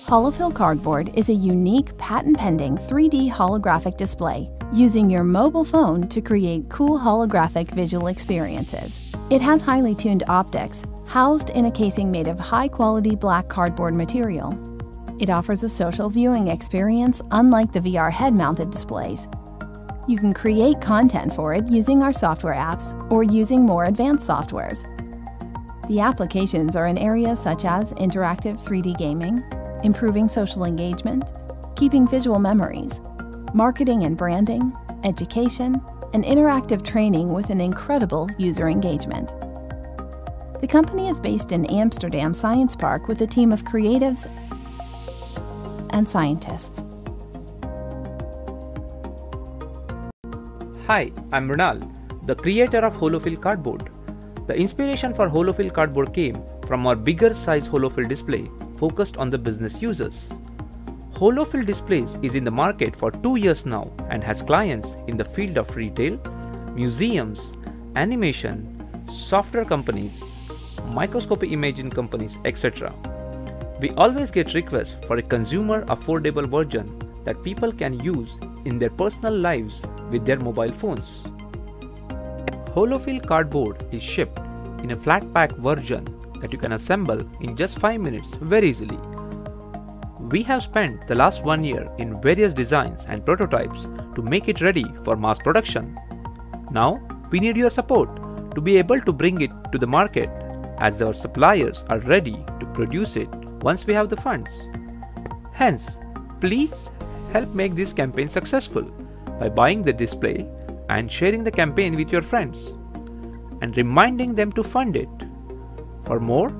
HOLOFIL-cardboard is a unique patent-pending 3D holographic display using your mobile phone to create cool holographic visual experiences. It has highly tuned optics, housed in a casing made of high-quality black cardboard material. It offers a social viewing experience unlike the VR head-mounted displays. You can create content for it using our software apps or using more advanced softwares. The applications are in areas such as interactive 3D gaming, improving social engagement, keeping visual memories, marketing and branding, education, and interactive training with an incredible user engagement. The company is based in Amsterdam Science Park with a team of creatives and scientists. Hi, I'm Mrinal, the creator of HoloFil-cardboard. The inspiration for HoloFil-cardboard came from our bigger size HoloFil display focused on the business users. HoloFil displays is in the market for 2 years now and has clients in the field of retail, museums, animation, software companies, microscopy imaging companies, etc. We always get requests for a consumer affordable version that people can use in their personal lives with their mobile phones. HoloFil-cardboard is shipped in a flat pack version that you can assemble in just 5 minutes very easily. We have spent the last 1 year in various designs and prototypes to make it ready for mass production. Now we need your support to be able to bring it to the market, as our suppliers are ready to produce it once we have the funds. Hence, please help make this campaign successful by buying the display and sharing the campaign with your friends and reminding them to fund it. For more,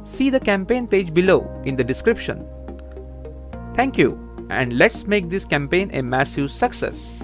see the campaign page below in the description. Thank you, and let's make this campaign a massive success.